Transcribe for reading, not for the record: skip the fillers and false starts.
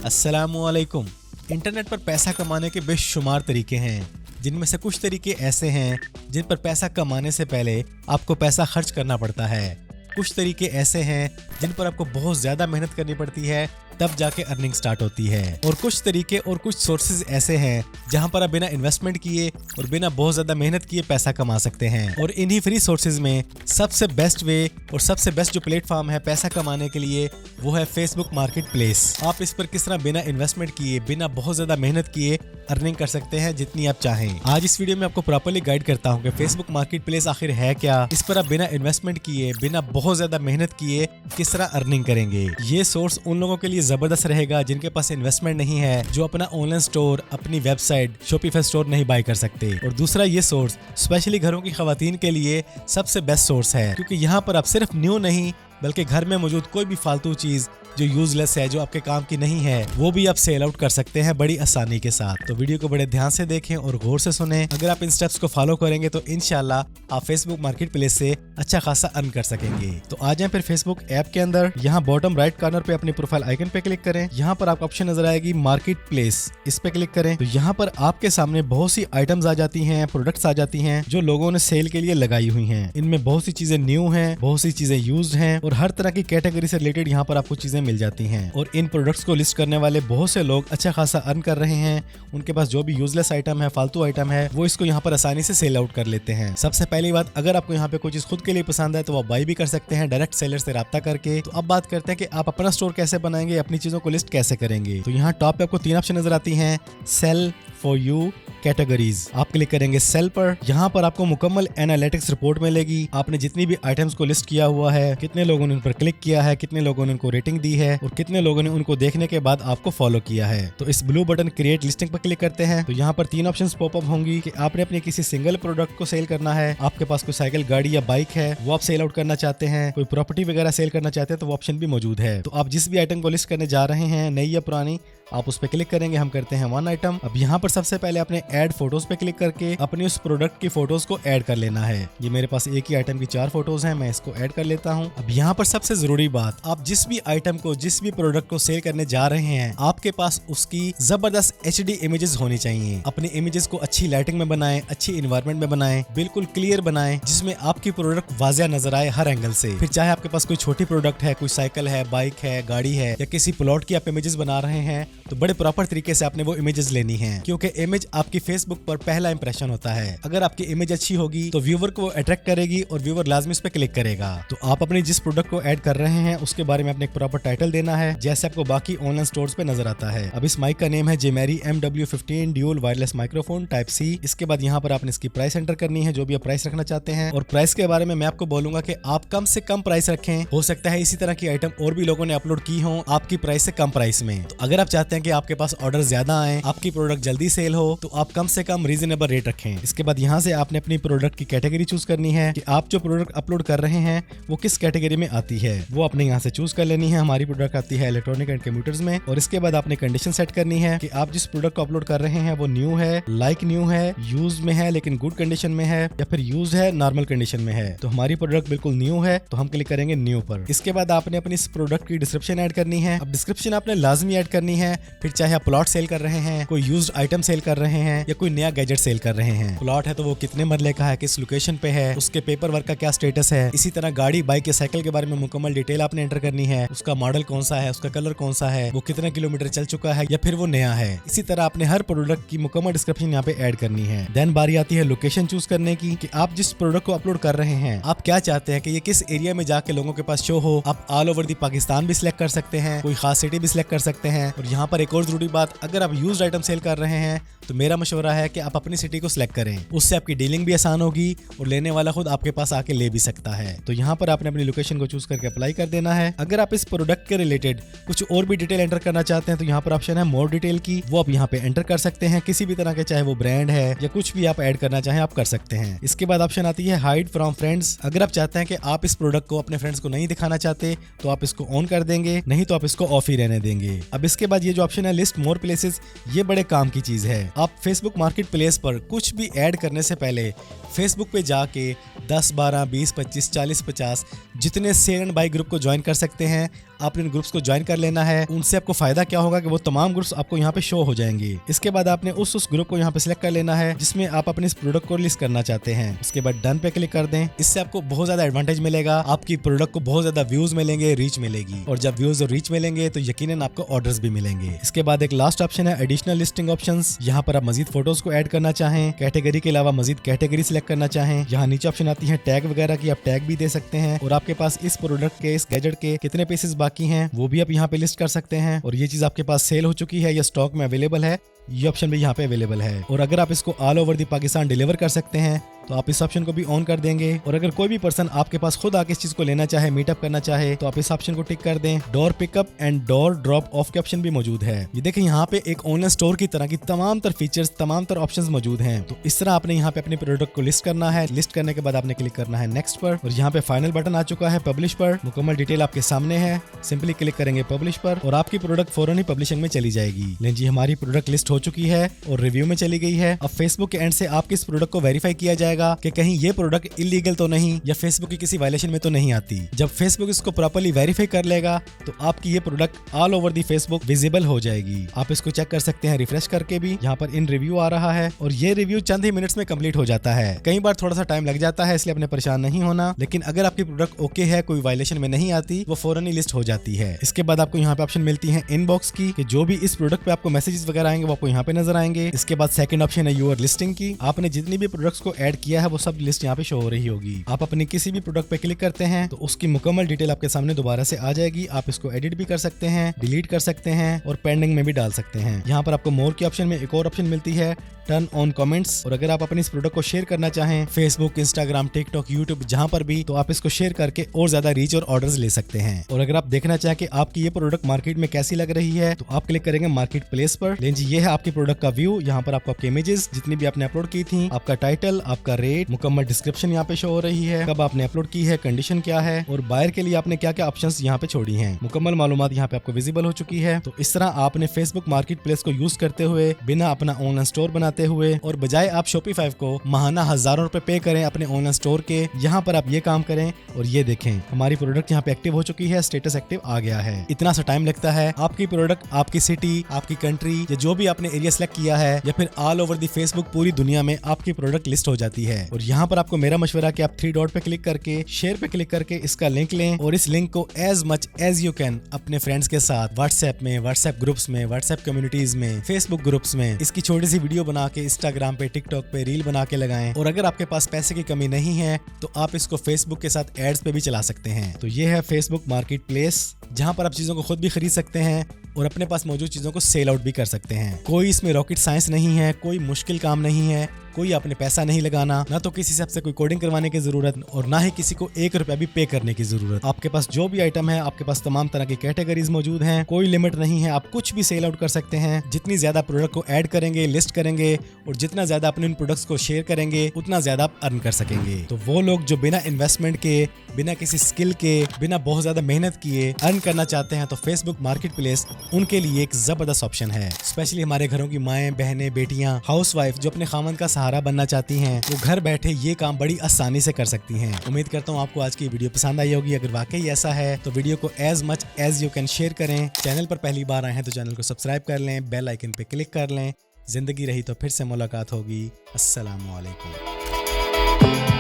अस्सलामुअलैकुम। इंटरनेट पर पैसा कमाने के बेशुमार तरीके हैं, जिनमें से कुछ तरीके ऐसे हैं जिन पर पैसा कमाने से पहले आपको पैसा खर्च करना पड़ता है। कुछ तरीके ऐसे हैं जिन पर आपको बहुत ज़्यादा मेहनत करनी पड़ती है, तब जाके अर्निंग स्टार्ट होती है। और कुछ तरीके और कुछ सोर्सेज ऐसे हैं जहां पर आप बिना इन्वेस्टमेंट किए और बिना बहुत ज़्यादा मेहनत किए पैसा कमा सकते हैं। और इन्हीं फ्री सोर्सेज में सबसे बेस्ट वे और सबसे बेस्ट जो प्लेटफॉर्म है पैसा कमाने के लिए वो है फेसबुक मार्केट प्लेस। आप इस पर किस तरह बिना इन्वेस्टमेंट किए, बिना बहुत ज़्यादा मेहनत किए अर्निंग कर सकते हैं जितनी आप चाहें। आज इस वीडियो में आपको प्रॉपर्ली गाइड करता हूं कि फेसबुक मार्केट प्लेस आखिर है क्या, इस पर आप बिना इन्वेस्टमेंट किए, बिना बहुत ज्यादा मेहनत किए किस तरह अर्निंग करेंगे। ये सोर्स उन लोगों के लिए जबरदस्त रहेगा जिनके पास इन्वेस्टमेंट नहीं है, जो अपना ऑनलाइन स्टोर, अपनी वेबसाइट, शॉपिफाई स्टोर नहीं बाय कर सकते। और दूसरा ये सोर्स स्पेशली घरों की खवातीन के लिए सबसे बेस्ट सोर्स है, क्योंकि यहाँ पर आप सिर्फ न्यू नहीं बल्कि घर में मौजूद कोई भी फालतू चीज जो यूजलेस है, जो आपके काम की नहीं है, वो भी आप सेल आउट कर सकते हैं बड़ी आसानी के साथ। तो वीडियो को बड़े ध्यान से देखें और गौर से सुनें। अगर आप इन स्टेप्स को फॉलो करेंगे तो इंशाल्लाह आप फेसबुक मार्केट प्लेस से अच्छा खासा अर्न कर सकेंगे। तो आ जाएं फिर फेसबुक ऐप के अंदर। यहाँ बॉटम राइट कॉर्नर पे अपनी प्रोफाइल आइकन पे क्लिक करें। यहाँ पर आपको ऑप्शन नजर आएगी मार्केट प्लेस, इस पे क्लिक करें। तो यहाँ पर आपके सामने बहुत सी आइटम्स आ जाती हैं, प्रोडक्ट्स आ जाती हैं जो लोगों ने सेल के लिए लगाई हुई हैं। इनमें बहुत सी चीजें न्यू हैं, बहुत सी चीजें यूज्ड हैं और हर तरह की कैटेगरी से रिलेटेड यहाँ पर आपको चीजें मिल जाती हैं। और इन प्रोडक्ट्स को लिस्ट करने वाले बहुत से लोग अच्छा खासा अर्न कर रहे हैं। उनके पास जो भी यूजलेस आइटम है, फालतू आइटम है, वो इसको यहाँ पर आसानी से सेल आउट कर लेते हैं। सबसे पहली बात, अगर आपको यहाँ पे कोई चीज खुद के लिए पसंद है तो आप बाई भी कर सकते हैं डायरेक्ट सेलर से राब्ता करके। तो अब बात करते हैं कि आप अपना स्टोर कैसे बनाएंगे, अपनी चीजों को लिस्ट कैसे करेंगे। तो यहाँ टॉप पे आपको 3 ऑप्शन नजर आती हैं, सेल, फॉर यू, कैटेगरीज। आप क्लिक करेंगे सेल पर। यहाँ पर आपको मुकम्मल एनालिटिक्स रिपोर्ट मिलेगी। आपने जितनी भी आइटम्स को लिस्ट किया हुआ है, कितने लोगों ने उन पर क्लिक किया है, कितने लोगों ने उनको रेटिंग दी है और कितने लोगों ने उनको देखने के बाद आपको फॉलो किया है। तो इस ब्लू बटन क्रिएट लिस्टिंग पर क्लिक करते हैं तो यहाँ पर 3 ऑप्शंस पॉपअप होंगी कि आपने अपने किसी सिंगल प्रोडक्ट को सेल करना है, आपके पास कोई साइकिल, गाड़ी या बाइक है वो आप सेल आउट करना चाहते हैं, कोई प्रॉपर्टी वगैरह सेल करना चाहते हैं तो वो ऑप्शन भी मौजूद है। तो आप जिस भी आइटम को लिस्ट करने जा रहे हैं, नई या पुरानी, आप उस पर क्लिक करेंगे। हम करते हैं 1 आइटम। अब यहाँ पर सबसे पहले अपने ऐड फोटोज पे क्लिक करके अपने उस प्रोडक्ट की फोटोज को ऐड कर लेना है। ये मेरे पास एक ही आइटम की 4 फोटोज हैं, मैं इसको ऐड कर लेता हूँ। अब यहाँ पर सबसे जरूरी बात, आप जिस भी आइटम को, जिस भी प्रोडक्ट को सेल करने जा रहे हैं, आपके पास उसकी जबरदस्त HD इमेजेस होनी चाहिए। अपनी इमेजेस को अच्छी लाइटिंग में बनाएं, अच्छी इन्वायरमेंट में बनाएं, बिल्कुल क्लियर बनाएं, जिसमें आपकी प्रोडक्ट वाज़िया नजर आए हर एंगल से। फिर चाहे आपके पास कोई छोटी प्रोडक्ट है, कोई साइकिल है, बाइक है, गाड़ी है या किसी प्लॉट की आप इमेजेस बना रहे हैं, तो बड़े प्रॉपर तरीके से आपने वो इमेजेस लेनी है, क्योंकि इमेज आपकी फेसबुक पर पहला इंप्रेशन होता है। अगर आपकी इमेज अच्छी होगी तो व्यूवर को अट्रैक्ट करेगी और व्यूवर लाजमी इस पे क्लिक करेगा। तो आप अपने जिस प्रोडक्ट को ऐड कर रहे हैं उसके बारे में अपने एक प्रॉपर टाइटल देना है, जैसे आपको बाकी ऑनलाइन स्टोर्स पे नजर आता है। अब इस माइक का नेम है जेमेरी MW15 dual wireless microphone type C। इसके बाद यहाँ पर आपने इसकी प्राइस एंटर करनी है, जो भी आप प्राइस रखना चाहते हैं। और प्राइस के बारे में मैं आपको बोलूंगा कि आप कम से कम प्राइस रखें। हो सकता है इसी तरह की आइटम और भी लोगों ने अपलोड की हो आपकी प्राइस से कम प्राइस में। तो अगर आप चाहते हैं कि आपके पास ऑर्डर ज्यादा आए, आपकी प्रोडक्ट जल्दी सेल हो, तो आप कम से कम रीजनेबल रेट रखें। इसके बाद यहाँ से आपने अपनी प्रोडक्ट की कैटेगरी चूज करनी है कि आप जो प्रोडक्ट अपलोड कर रहे हैं वो किस कैटेगरी में आती है, वो आपने यहाँ से चूज कर लेनी है। हमारी प्रोडक्ट आती है इलेक्ट्रॉनिक एंड कंप्यूटर्स में। और इसके बाद आपने कंडीशन सेट करनी है कि आप जिस प्रोडक्ट को अपलोड कर रहे हैं वो न्यू है, लाइक न्यू है, यूज में है लेकिन गुड कंडीशन में है, या फिर यूज है नॉर्मल कंडीशन में है। तो हमारी प्रोडक्ट बिल्कुल न्यू है तो हम क्लिक करेंगे न्यू पर। इसके बाद आपने अपनी इस प्रोडक्ट की डिस्क्रिप्शन ऐड करनी है। अब डिस्क्रिप्शन आपने लाजमी ऐड करनी है। फिर चाहे आप प्लॉट सेल कर रहे हैं, कोई यूज्ड आइटम सेल कर रहे हैं या कोई नया गैजेट सेल कर रहे हैं। प्लॉट है तो वो कितने मरले का है, किस लोकेशन पे है, उसके पेपर वर्क का क्या स्टेटस है। इसी तरह गाड़ी, बाइक या साइकिल के बारे में मुकम्मल डिटेल आपने एंटर करनी है। उसका मॉडल कौन सा है, उसका कलर कौन सा है, वो कितने किलोमीटर चल चुका है या फिर वो नया है। इसी तरह आपने हर प्रोडक्ट की मुकम्मल डिस्क्रिप्शन यहाँ पे ऐड करनी है। देन बारी आती है लोकेशन चूज करने की कि आप जिस प्रोडक्ट को अपलोड कर रहे हैं आप क्या चाहते हैं कि ये किस एरिया में जाके लोगों के पास शो हो। आप ऑल ओवर दी पाकिस्तान भी सिलेक्ट कर सकते हैं, कोई खास सिटी भी सिलेक्ट कर सकते हैं। और यहाँ पर एक और जरूरी बात, अगर आप यूज्ड आइटम सेल कर रहे हैं तो मेरा मशवरा है कि आप अपनी सिटी को सिलेक्ट करें, उससे आपकी डीलिंग भी आसान होगी और लेने वाला खुद आपके पास आके ले भी सकता है। तो यहाँ पर आपने अपनी लोकेशन को चूज करके अप्लाई कर देना है। अगर आप इस प्रोडक्ट के रिलेटेड कुछ और भी डिटेल एंटर करना चाहते हैं तो यहाँ पर ऑप्शन है मोर डिटेल की, वो आप यहाँ पे एंटर कर सकते हैं। किसी भी तरह के, चाहे वो ब्रांड है या कुछ भी आप ऐड करना चाहें आप कर सकते हैं। इसके बाद ऑप्शन आती है हाइड फ्रॉम फ्रेंड्स। अगर आप चाहते हैं कि आप इस प्रोडक्ट को अपने फ्रेंड्स को नहीं दिखाना चाहते तो आप इसको ऑन कर देंगे, नहीं तो आप इसको ऑफ ही रहने देंगे। अब इसके बाद ये जो ऑप्शन है लिस्ट मोर प्लेसेस, ये बड़े काम की चीज है। आप फेसबुक मार्केट प्लेस पर कुछ भी ऐड करने से पहले फेसबुक पे जाके 10, 12, 20, 25, 40, 50 जितने सेल एंड बाई ग्रुप को ज्वाइन कर सकते हैं आपने इन ग्रुप्स को ज्वाइन कर लेना है। उनसे आपको फायदा क्या होगा कि वो तमाम ग्रुप्स आपको यहाँ पे शो हो जाएंगे। इसके बाद आपने उस ग्रुप को यहाँ पे सिलेक्ट कर लेना है जिसमें आप अपने इस प्रोडक्ट को लिस्ट करना चाहते हैं। उसके बाद डन पे क्लिक कर दें। इससे आपको बहुत ज्यादा एडवांटेज मिलेगा, आपकी प्रोडक्ट को बहुत ज्यादा व्यूज मिलेंगे, रीच मिलेगी, और जब व्यूज और रीच मिलेंगे तो यकीनन आपको ऑर्डर्स भी मिलेंगे। इसके बाद एक लास्ट ऑप्शन है एडिशनल लिस्टिंग ऑप्शंस। यहाँ पर आप मजीद फोटोज को ऐड करना चाहें, कैटेगरी के अलावा मजीद कैटेगरी सिलेक्ट करना चाहें। यहाँ नीचे ऑप्शन आती है टैग वगैरह की, आप टैग भी दे सकते हैं, और आपके पास इस प्रोडक्ट के, इस गैजेट के कितने पीसेस बाकी हैं वो भी आप यहाँ पे लिस्ट कर सकते हैं, और ये चीज आपके पास सेल हो चुकी है या स्टॉक में अवेलेबल है, ये ऑप्शन भी यहाँ पे अवेलेबल है। और अगर आप इसको all over the Pakistan deliver कर सकते हैं तो आप इस ऑप्शन को भी ऑन कर देंगे। और अगर कोई भी पर्सन आपके पास खुद आके इस चीज को लेना चाहे, मीटअप करना चाहे, तो आप इस ऑप्शन को टिक कर दें। Door pickup and door drop of के ऑप्शन भी मौजूद है। ये देखें यहाँ पे एक ऑनलाइन स्टोर की तरह की तमाम तर फीचर्स, तमाम तर ऑप्शंस मौजूद हैं। तो इस तरह आपने यहाँ पे अपने प्रोडक्ट को लिस्ट करना है। लिस्ट करने के बाद आपने क्लिक करना है नेक्स्ट पर, और यहाँ पे फाइनल बटन आ चुका है पब्लिश पर। मुकम्मल डिटेल आपके सामने है, सिंपली क्लिक करेंगे पब्लिश पर और आपकी प्रोडक्ट फौरन ही पब्लिशिंग में चली जाएगी। लेकिन जी हमारी प्रोडक्ट लिस्ट हो चुकी है और रिव्यू में चली गई है। अब फेसबुक के एंड से आपके इस प्रोडक्ट को वेरीफाई किया जाएगा कि कहीं ये प्रोडक्ट इलीगल तो नहीं या फेसबुक की किसी वायलेशन में तो नहीं आती। जब फेसबुक इसको प्रॉपर्ली वेरीफाई कर लेगा तो आपकी ये product all over the Facebook visible हो जाएगी। आप इसको चेक कर सकते हैं रिफ्रेश करके भी। यहाँ पर इन रिव्यू आ रहा है और ये रिव्यू चंद ही मिनट्स में कंप्लीट हो जाता है। कई बार थोड़ा सा टाइम लग जाता है, इसलिए अपने परेशान नहीं होना। लेकिन अगर आपकी प्रोडक्ट ओके है, कोई वायलेशन में नहीं आती, वो फौरन ही लिस्ट हो जाती है। इसके बाद आपको यहाँ पे ऑप्शन मिलती है इनबॉक्स की, कि जो भी इस प्रोडक्ट पे आपको मैसेजेस वगैरह आएंगे वो आपको यहाँ पे नजर आएंगे। इसके बाद सेकंड ऑप्शन है यूर लिस्टिंग की। आपने जितनी भी प्रोडक्ट्स को ऐड किया है वो सब लिस्ट यहाँ पे शो हो रही होगी। आप अपनी किसी भी प्रोडक्ट पे क्लिक करते हैं तो उसकी मुकम्मल डिटेल आपके सामने दोबारा से आ जाएगी। आप इसको एडिट भी कर सकते हैं, डिलीट कर सकते हैं और पेंडिंग में भी डाल सकते हैं। यहाँ पर आपको मोर के ऑप्शन में एक और ऑप्शन मिलती है टर्न ऑन कमेंट्स, और अगर आप अपने इस प्रोडक्ट को शेयर करना चाहें फेसबुक, इंस्टाग्राम, टिकटॉक, यूट्यूब, जहां पर भी, तो आप इसको शेयर करके और ज्यादा रीच और ऑर्डर्स ले सकते हैं। और अगर आप देखना चाहें कि आपकी ये प्रोडक्ट मार्केट में कैसी लग रही है तो आप क्लिक करेंगे मार्केट प्लेस पर। लेकिन जी ये है आपकी प्रोडक्ट का व्यू। यहाँ पर आपको आपके इमेजेस जितनी भी आपने अपलोड की थी, आपका टाइटल, आपका रेट, मुकम्मल डिस्क्रिप्शन यहाँ पे शो हो रही है, कब आपने अपलोड की है, कंडीशन क्या है, और बायर के लिए आपने क्या क्या ऑप्शंस यहाँ पे छोड़ी हैं। मुकम्मल मालूमात यहाँ पे आपको विजिबल हो चुकी है। तो इस तरह आपने फेसबुक मार्केट प्लेस को यूज करते हुए, बिना अपना ऑनलाइन स्टोर बनाते हुए और बजाय आप शॉपिफाई को महाना हजारों रुपए पे करें अपने ऑनलाइन स्टोर के, यहाँ पर आप ये काम करें और ये देखें हमारी प्रोडक्ट यहाँ पे एक्टिव हो चुकी है, स्टेटस एक्टिव आ गया है। इतना सा टाइम लगता है, आपकी प्रोडक्ट आपकी सिटी, आपकी कंट्री या जो भी आपने एरिया सेलेक्ट किया है या फिर ऑल ओवर दी फेसबुक पूरी दुनिया में आपकी प्रोडक्ट लिस्ट हो जाती है। और यहाँ पर आपको मेरा मशवरा कि आप 3 डॉट पे क्लिक करके शेयर पे क्लिक करके इसका लिंक लें और इस लिंक को as much as you can अपने फ्रेंड्स के साथ व्हाट्सएप में, व्हाट्सएप ग्रुप्स में, व्हाट्सएप कम्युनिटीज में, फेसबुक ग्रुप्स में इसकी छोटी सी वीडियो बना के इंस्टाग्राम पे, टिकटॉक पे रील बना के लगाएं। और अगर आपके पास पैसे की कमी नहीं है तो आप इसको फेसबुक के साथ एड्स पे भी चला सकते हैं। तो ये है फेसबुक मार्केट प्लेस, जहां पर आप चीजों को खुद भी खरीद सकते हैं और अपने पास मौजूद चीजों को सेल आउट भी कर सकते हैं। कोई इसमें रॉकेट साइंस नहीं है, कोई मुश्किल काम नहीं है, कोई आपने पैसा नहीं लगाना, ना तो किसी से आपसे कोई कोडिंग करवाने की जरूरत और ना ही किसी को 1 रुपया भी पे करने की जरूरत। आपके पास जो भी आइटम है, आपके पास तमाम तरह की कैटेगरीज मौजूद हैं, कोई लिमिट नहीं है, आप कुछ भी सेल आउट कर सकते हैं। जितनी ज्यादा प्रोडक्ट को ऐड करेंगे, लिस्ट करेंगे और जितना ज्यादा अपने इन प्रोडक्ट्स को शेयर करेंगे उतना ज्यादा आप अर्न कर सकेंगे। तो वो लोग जो बिना इन्वेस्टमेंट के, बिना किसी स्किल के, बिना बहुत ज्यादा मेहनत किए अर्न करना चाहते हैं तो फेसबुक मार्केट प्लेस उनके लिए एक जबरदस्त ऑप्शन है। स्पेशली हमारे घरों की माएं, बहनें, बेटियां, हाउसवाइफ जो अपने खामन का सहारा बनना चाहती हैं, वो घर बैठे ये काम बड़ी आसानी से कर सकती हैं। उम्मीद करता हूँ आपको आज की वीडियो पसंद आई होगी। अगर वाकई ऐसा है तो वीडियो को as much as you can share करें। चैनल पर पहली बार आए हैं तो चैनल को सब्सक्राइब कर लें, बेल आइकन पे क्लिक कर लें। जिंदगी रही तो फिर से मुलाकात होगी। अस्सलाम वालेकुम।